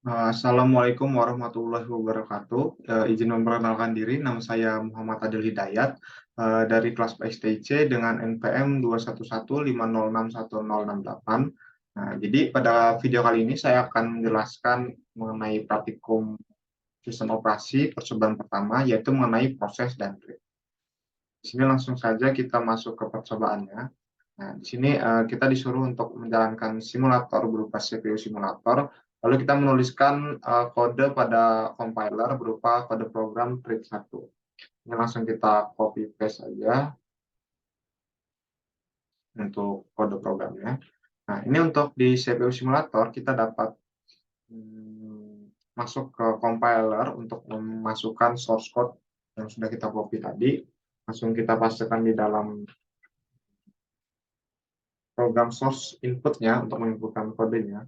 Assalamualaikum warahmatullahi wabarakatuh. Izin memperkenalkan diri, nama saya Muhammad Adil Hidayat dari kelas PSTC dengan NPM 211506168. Nah, jadi pada video kali ini saya akan menjelaskan mengenai praktikum sistem operasi percobaan pertama, yaitu mengenai proses dan trip. Di sini langsung saja kita masuk ke percobaannya. Nah, di sini kita disuruh untuk menjalankan simulator berupa CPU simulator, lalu kita menuliskan kode pada compiler berupa kode program trig 1. Ini langsung kita copy paste saja untuk kode programnya. Nah, ini untuk di CPU simulator kita dapat masuk ke compiler untuk memasukkan source code yang sudah kita copy tadi. Langsung kita pastikan di dalam program source inputnya untuk menginputkan kodenya.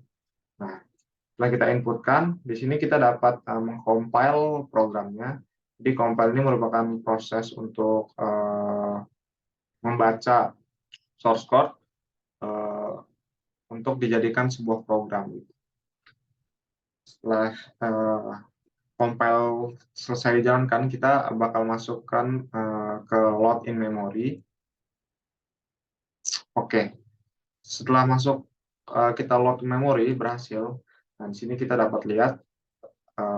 Nah, setelah kita inputkan, di sini kita dapat mengcompile programnya. Jadi compile ini merupakan proses untuk membaca source code untuk dijadikan sebuah program. Setelah compile selesai dijalankan, kita bakal masukkan ke load in memory. Oke, setelah masuk kita load in memory berhasil. Nah, di sini kita dapat lihat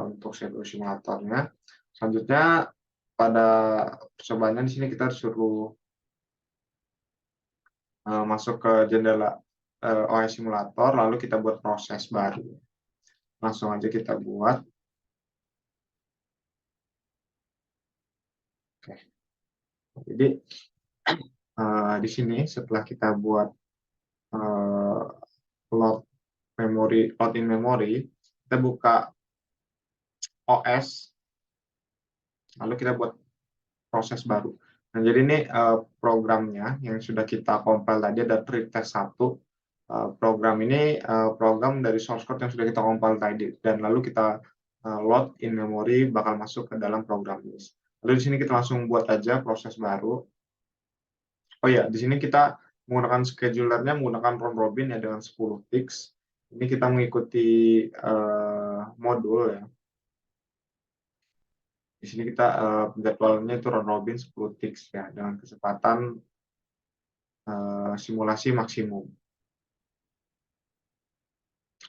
untuk CPU simulatornya. Selanjutnya pada percobaannya di sini kita disuruh masuk ke jendela OS simulator, lalu kita buat proses baru. Langsung aja kita buat. Oke. Jadi di sini setelah kita buat load in memory, kita buka OS, lalu kita buat proses baru. Nah, jadi ini programnya yang sudah kita compile tadi ada trig test 1. Program ini program dari source code yang sudah kita compile tadi, dan lalu kita load in memory bakal masuk ke dalam program ini. Lalu di sini kita langsung buat aja proses baru. Oh ya, di sini kita menggunakan schedulernya menggunakan round robin ya dengan 10 ticks. Ini kita mengikuti modul ya. Di sini kita jadwalnya itu round robin 10 ticks ya dengan kecepatan simulasi maksimum.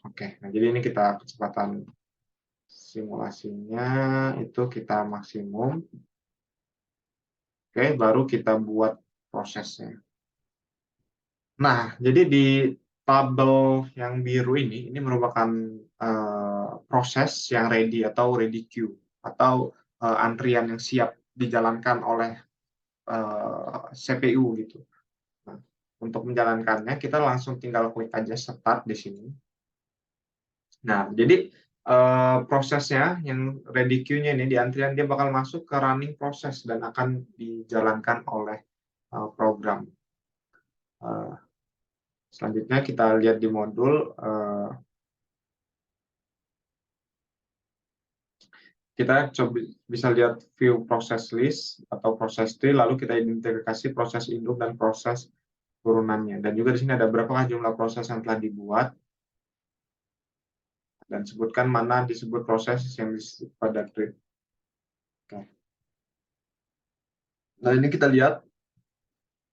Oke, nah jadi ini kita kecepatan simulasinya itu kita maksimum. Oke, baru kita buat prosesnya. Nah, jadi di tabel yang biru ini merupakan proses yang ready atau ready queue atau antrian yang siap dijalankan oleh CPU gitu. Nah, untuk menjalankannya kita langsung tinggal klik aja start di sini. Nah, jadi prosesnya yang ready queue-nya ini di antrian dia bakal masuk ke running proses dan akan dijalankan oleh program. Selanjutnya kita lihat di modul, kita coba bisa lihat view process list atau process tree, lalu kita identifikasi proses induk dan proses turunannya. Dan juga di sini ada berapakah jumlah proses yang telah dibuat, dan sebutkan mana disebut proses yang disebut pada tree. Oke. Nah, ini kita lihat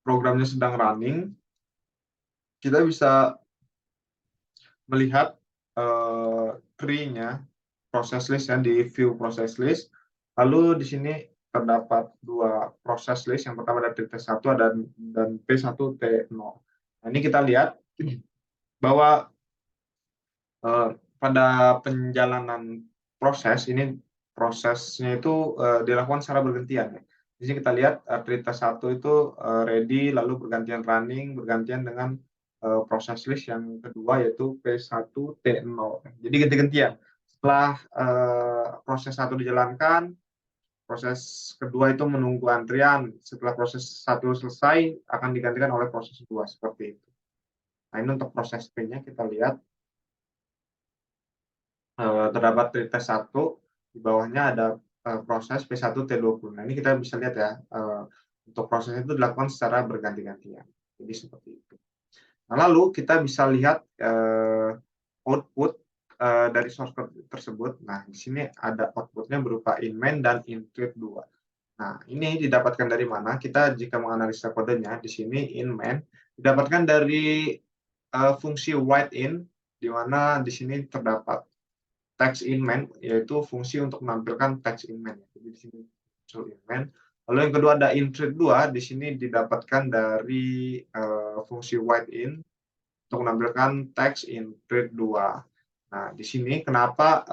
programnya sedang running. Kita bisa melihat tree-nya, proses list ya, di view proses list. Lalu di sini terdapat dua proses list. Yang pertama ada T1 dan P1T0. Nah, ini kita lihat bahwa pada penjalanan proses ini prosesnya itu dilakukan secara bergantian. Di sini kita lihat T1 itu ready, lalu bergantian running, bergantian dengan proses list yang kedua yaitu P1T0. Jadi ganti-gantian. Setelah proses 1 dijalankan, proses kedua itu menunggu antrian. Setelah proses 1 selesai, akan digantikan oleh proses 2, seperti itu. Nah, ini untuk proses P-nya kita lihat. Terdapat tes 1, di bawahnya ada proses P1T20. Nah, ini kita bisa lihat ya, untuk proses itu dilakukan secara berganti-gantian. Jadi seperti itu. Nah, lalu kita bisa lihat output dari source code tersebut. Nah, di sini ada output-nya berupa in main dan intrit 2. Nah, ini didapatkan dari mana? Kita jika menganalisa kodenya di sini in main didapatkan dari fungsi write in, di mana di sini terdapat text in main, yaitu fungsi untuk menampilkan text in main. Jadi di sini muncul in main. Lalu yang kedua ada intrit 2, di sini didapatkan dari fungsi write in untuk menampilkan teks intrit 2. Nah, di sini kenapa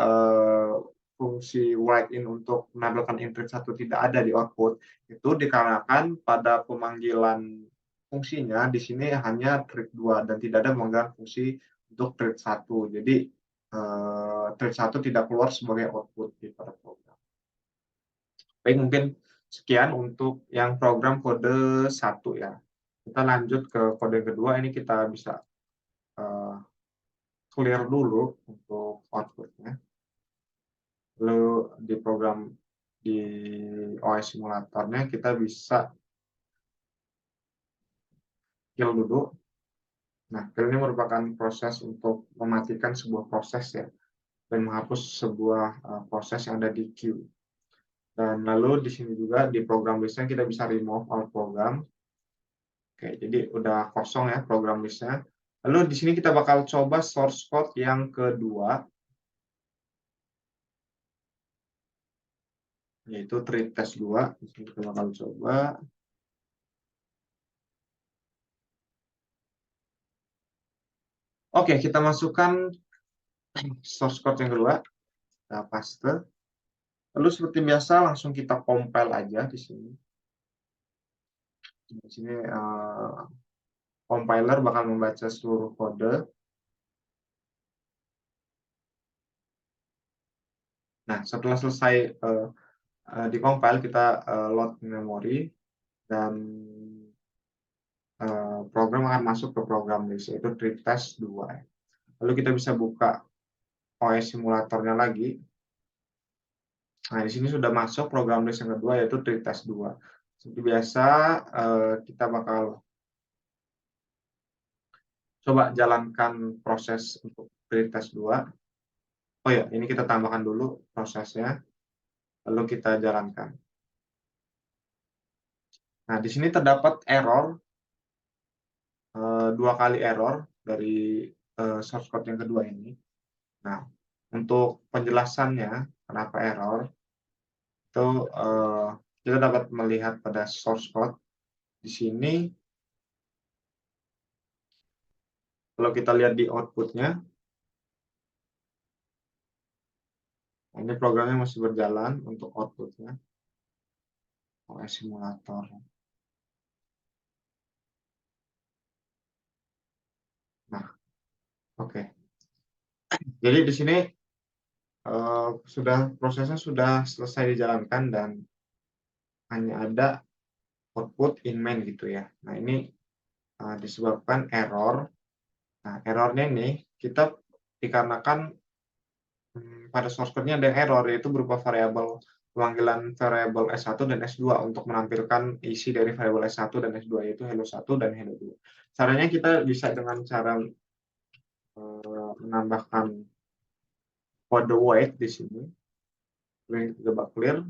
fungsi write in untuk menampilkan intrit 1 tidak ada di output, itu dikarenakan pada pemanggilan fungsinya di sini hanya trit 2 dan tidak ada pemanggilan fungsi untuk trit 1. Jadi trit 1 tidak keluar sebagai output di pada program. Baik, mungkin sekian untuk yang program kode 1 ya. Kita lanjut ke kode kedua, ini kita bisa clear dulu untuk output-nya. Lalu di program di OS simulatornya kita bisa kill dulu. Nah, kill ini merupakan proses untuk mematikan sebuah proses ya, dan menghapus sebuah proses yang ada di queue. Dan lalu di sini juga di program listnya kita bisa remove all program. Oke, jadi udah kosong ya program listnya. Lalu di sini kita bakal coba source code yang kedua, yaitu treat test 2. Di sini kita bakal coba. Oke, kita masukkan source code yang kedua, kita paste. Lalu seperti biasa langsung kita compile aja di sini. Di sini compiler bakal membaca seluruh kode. Nah, setelah selesai di compile, kita load memori dan program akan masuk ke program list, yaitu treat test 2. Lalu kita bisa buka OS simulatornya lagi. Nah, di sini sudah masuk program list yang kedua, yaitu treat test 2. Seperti biasa, kita bakal coba jalankan proses untuk treat test 2. Oh ya, ini kita tambahkan dulu prosesnya, lalu kita jalankan. Nah, di sini terdapat error, 2 kali error dari source code yang kedua ini. Nah, untuk penjelasannya kenapa error, itu kita dapat melihat pada source code. Di sini, kalau kita lihat di output-nya, ini programnya masih berjalan untuk output-nya, OS simulator. Nah, oke. Jadi di sini prosesnya sudah selesai dijalankan dan hanya ada output in main gitu ya. Nah, ini disebabkan error. Nah, errornya ini kita dikarenakan pada source code-nya ada error, yaitu berupa variabel pemanggilan variabel S1 dan S2 untuk menampilkan isi dari variabel S1 dan S2, yaitu hello 1 dan hello 2. Caranya kita bisa dengan cara menambahkan kode wait di sini. Coba clear.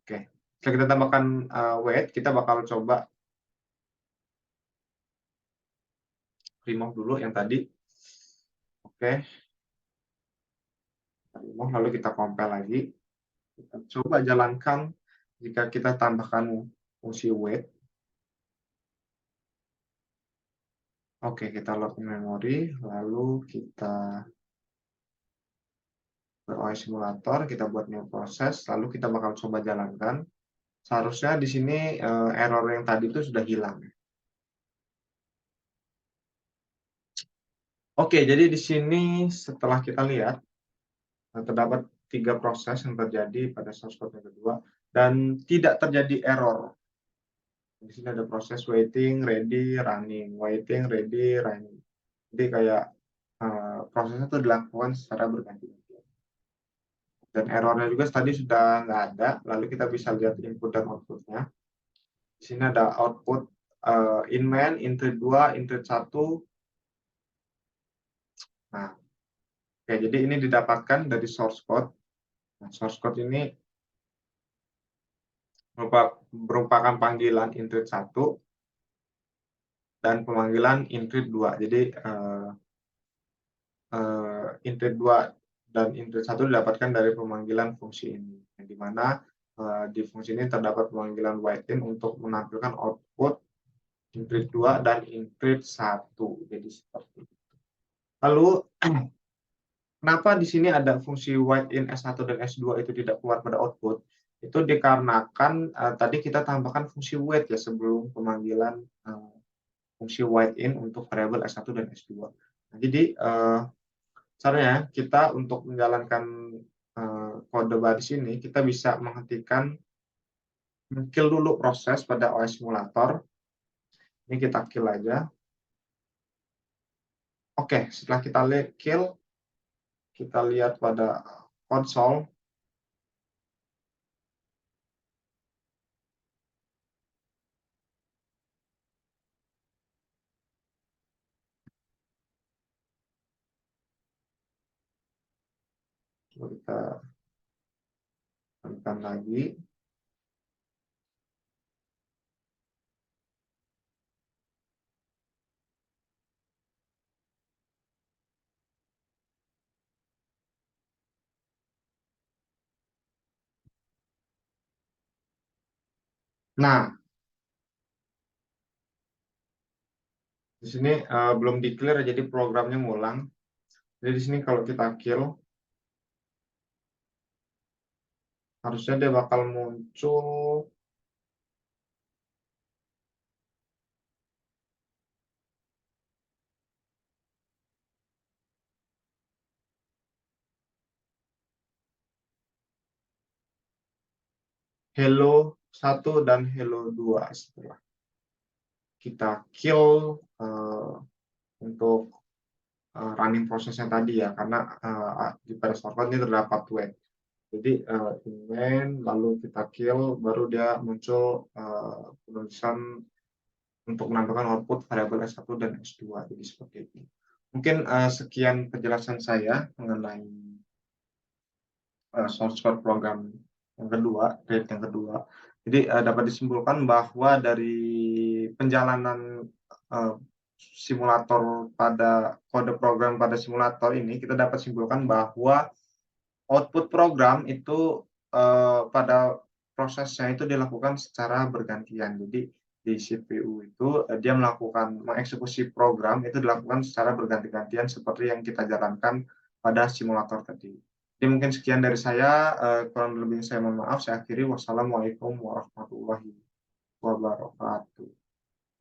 Oke. Setelah kita tambahkan wait, kita bakal coba remove dulu yang tadi. Oke. Remove, lalu kita compile lagi. Kita coba jalankan jika kita tambahkan fungsi wait. Oke, kita load memori, lalu kita ke OS simulator, kita buat new proses, lalu kita bakal coba jalankan. Seharusnya di sini error yang tadi itu sudah hilang. Oke, jadi di sini setelah kita lihat, terdapat 3 proses yang terjadi pada source code yang kedua, dan tidak terjadi error. Di sini ada proses waiting, ready, running, waiting, ready, running. Jadi kayak prosesnya itu dilakukan secara berganti-ganti. Dan errornya juga tadi sudah nggak ada, lalu kita bisa lihat input dan outputnya. Di sini ada output in main, intrit 2, intrit 1, Nah, oke, jadi ini didapatkan dari source code. Nah, source code ini merupakan panggilan intrit 1 dan pemanggilan intrit 2. Jadi, intrit 2 dan intrit 1 didapatkan dari pemanggilan fungsi ini, yang di mana, di fungsi ini terdapat pemanggilan waitin untuk menampilkan output intrit 2 dan intrit 1. Jadi seperti itu. Lalu kenapa di sini ada fungsi wait in S1 dan S2 itu tidak keluar pada output? Itu dikarenakan, tadi kita tambahkan fungsi wait ya sebelum pemanggilan, fungsi wait in untuk variabel S1 dan S2. Nah, jadi, caranya kita untuk menjalankan, kode baris ini, kita bisa menghentikan kill dulu proses pada OS simulator. Ini kita kill aja. Oke, setelah kita kill, kita lihat pada konsol. Coba kita tekan lagi. Nah, di sini, belum di-clear jadi programnya ngulang. Jadi di sini kalau kita kill, harusnya dia bakal muncul hello 1 dan hello 2 setelah kita kill, untuk, running prosesnya tadi ya, karena, di pada server ini terdapat wait. Jadi, main lalu kita kill, baru dia muncul, penulisan untuk menambahkan output variabel S1 dan S2, jadi seperti itu. Mungkin, sekian penjelasan saya mengenai, source code program yang kedua, rate yang kedua. Jadi, dapat disimpulkan bahwa dari penjalanan, eee, simulator pada kode program pada simulator ini, kita dapat simpulkan bahwa output program itu, pada prosesnya itu dilakukan secara bergantian. Jadi di CPU itu, dia mengeksekusi program itu dilakukan secara berganti-gantian seperti yang kita jalankan pada simulator tadi. Jadi mungkin sekian dari saya, kurang lebihnya saya mohon maaf. Saya akhiri. Wassalamualaikum warahmatullahi wabarakatuh.